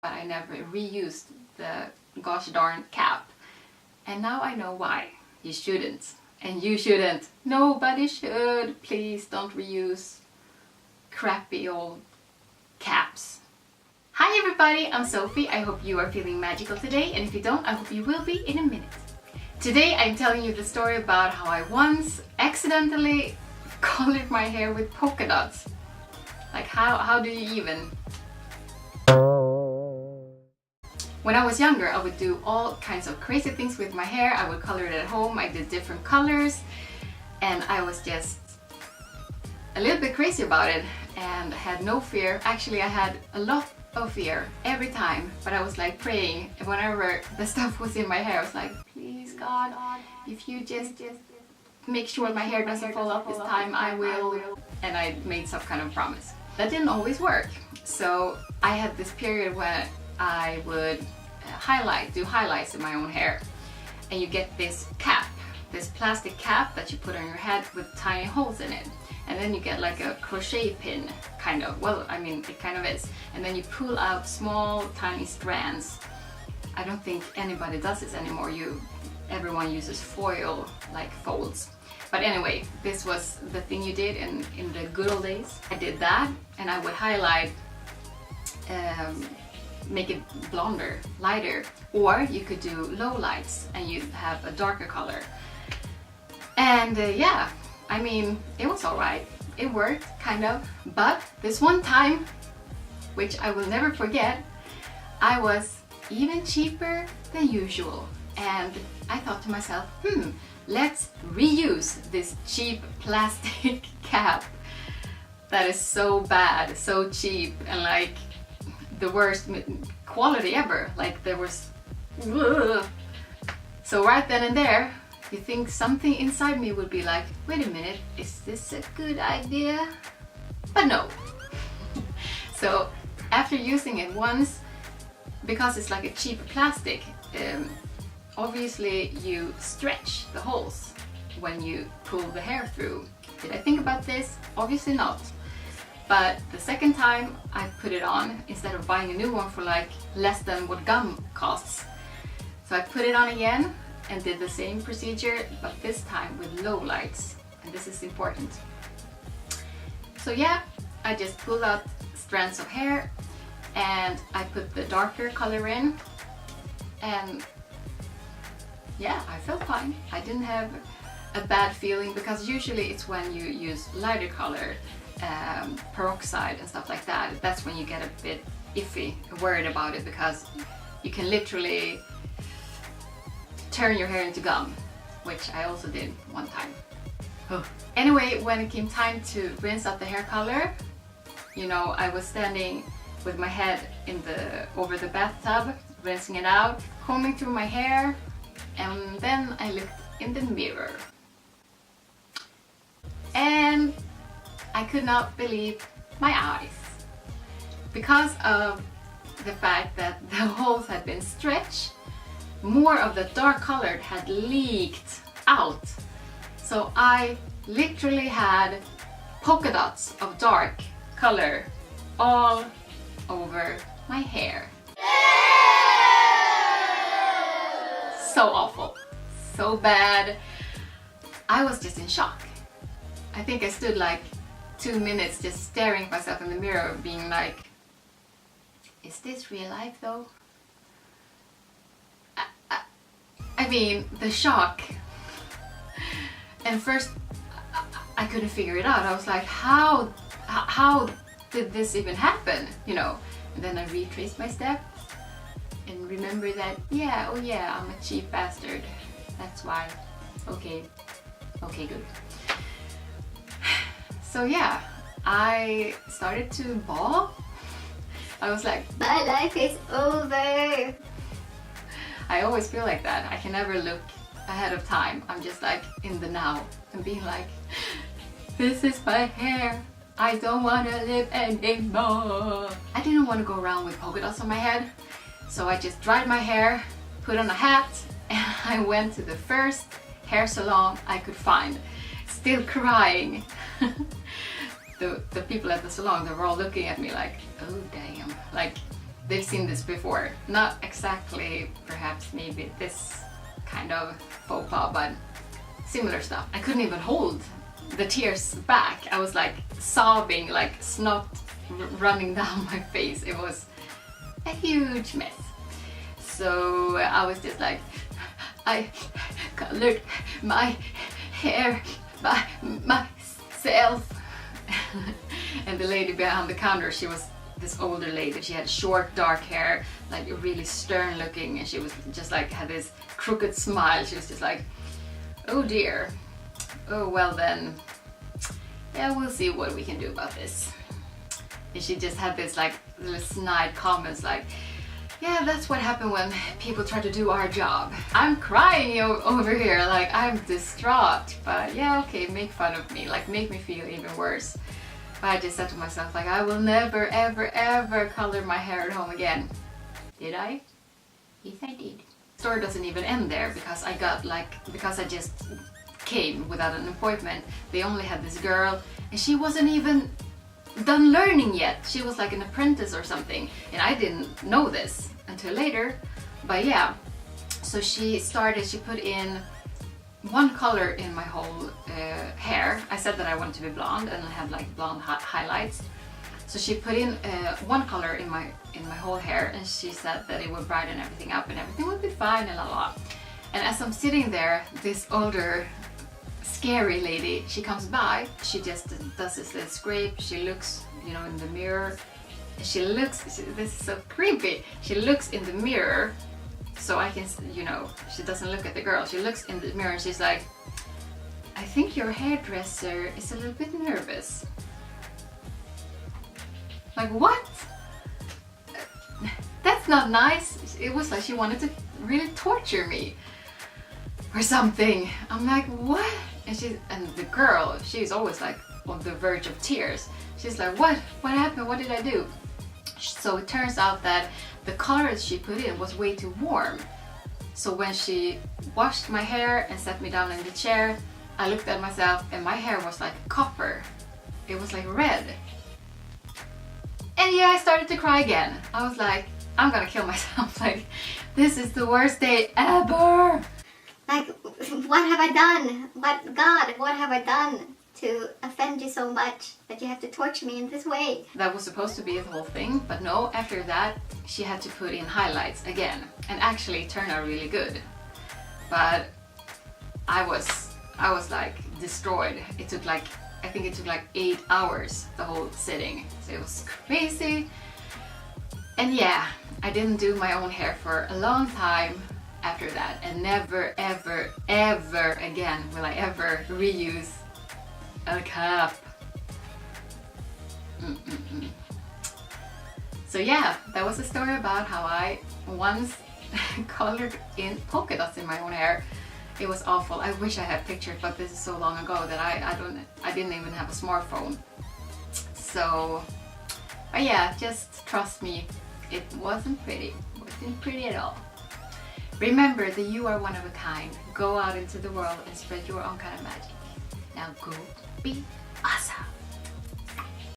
but I never reused the gosh darn cap. And now I know why. You shouldn't. And you shouldn't. Nobody should. Please don't reuse crappy old caps. Hi everybody, I'm Sophie. I hope you are feeling magical today, and if you don't, I hope you will be in a minute. Today I'm telling you the story about how I once accidentally colored my hair with polka dots. Like how do you even? When I was younger, I would do all kinds of crazy things with my hair. I would color it at home. I did different colors, and I was just a little bit crazy about it and had no fear. Actually, I had a lot of fear every time, but I was like praying, and whenever the stuff was in my hair, I was like, please God, if you just make sure my hair doesn't fall off this time, I will. And I made some kind of promise. That didn't always work. So I had this period when I would do highlights in my own hair, and you get this cap, this plastic cap that you put on your head with tiny holes in it, and then you get like a crochet pin, kind of, well, I mean it kind of is, and then you pull out small tiny strands. I don't think anybody does this anymore. Everyone uses foil like folds, but anyway, this was the thing you did in the good old days. I did that, and I would highlight, make it blonder, lighter, or you could do low lights and you have a darker color. And yeah, I mean, it was alright. It worked, kind of. But this one time, which I will never forget, I was even cheaper than usual. And I thought to myself, let's reuse this cheap plastic cap that is so bad, so cheap, and like the worst quality ever. Like there was, so right then and there, you think something inside me would be like, wait a minute, is this a good idea? But no. So after using it once, because it's like a cheap plastic, obviously you stretch the holes when you pull the hair through. Did I think about this? Obviously not. But the second time I put it on, instead of buying a new one for like less than what gum costs, so I put it on again and did the same procedure, but this time with low lights, and this is important. So yeah, I just pulled out strands of hair and I put the darker color in, and yeah, I felt fine. I didn't have a bad feeling, because usually it's when you use lighter color, peroxide and stuff like that, that's when you get a bit iffy, worried about it, because you can literally turn your hair into gum, which I also did one time. Anyway, when it came time to rinse out the hair color, you know, I was standing with my head over the bathtub, rinsing it out, combing through my hair, and then I looked in the mirror. And I could not believe my eyes. Because of the fact that the holes had been stretched, more of the dark color had leaked out. So I literally had polka dots of dark color all over my hair. So awful, so bad. I was just in shock. I think I stood like 2 minutes just staring at myself in the mirror, being like, is this real life though? I mean, the shock. And first I couldn't figure it out. I was like, how did this even happen? You know, and then I retraced my steps and remember that, yeah, oh yeah, I'm a cheap bastard. That's why. Okay, good. So yeah, I started to bawl. I was like, my life is over. I always feel like that. I can never look ahead of time. I'm just like in the now and being like, this is my hair. I don't want to live anymore. I didn't want to go around with polka dots on my head. So I just dried my hair, put on a hat, and I went to the first hair salon I could find, still crying. The people at the salon, they were all looking at me like, oh damn, like they've seen this before. Not exactly, perhaps maybe this kind of faux pas, but similar stuff. I couldn't even hold the tears back. I was like sobbing, like snot running down my face. It was a huge mess. So I was just like, I colored my hair by myself. And the lady behind the counter, she was this older lady. She had short dark hair, like really stern looking, and she was just like had this crooked smile. She was just like, oh dear, oh well then, yeah, we'll see what we can do about this. And she just had this like little snide comments like, yeah, that's what happened when people try to do our job. I'm crying over here, like I'm distraught, but yeah, okay, make fun of me, like make me feel even worse. But I just said to myself, like, I will never, ever, ever color my hair at home again. Did I? Yes, I did. The story doesn't even end there, because I got like, because I just came without an appointment. They only had this girl, and she wasn't even done learning yet. She was like an apprentice or something, and I didn't know this until later. But yeah, so she put in one color in my whole hair. I said that I wanted to be blonde and I had like blonde highlights. So she put in one color in my whole hair, and she said that it would brighten everything up and everything would be fine and la la. And as I'm sitting there, this older scary lady, she comes by, she just does this little scrape, she looks, you know, in the mirror, this is so creepy, she looks in the mirror, so I can, you know, she doesn't look at the girl, she looks in the mirror and she's like, I think your hairdresser is a little bit nervous. Like, what? That's not nice. It was like she wanted to really torture me or something. I'm like, what? And the girl, she's always like on the verge of tears. She's like, what happened? What did I do? So it turns out that the color she put in was way too warm. So when she washed my hair and set me down in the chair, I looked at myself and my hair was like copper. It was like red. And yeah, I started to cry again. I was like, I'm gonna kill myself. Like, this is the worst day ever. Like, what have I done? God, what have I done to offend you so much that you have to torture me in this way? That was supposed to be the whole thing, but no, after that she had to put in highlights again, and actually it turned out really good. But I was like destroyed. It took like, I think it took like 8 hours, the whole sitting. So it was crazy. And yeah, I didn't do my own hair for a long time after that, and never ever ever again will I ever reuse a cap. So yeah, that was a story about how I once colored in polka dots in my own hair. It was awful. I wish I had pictures, but this is so long ago that I didn't even have a smartphone. So, but yeah, just trust me, it wasn't pretty. It wasn't pretty at all. Remember that you are one of a kind. Go out into the world and spread your own kind of magic. Now go be awesome.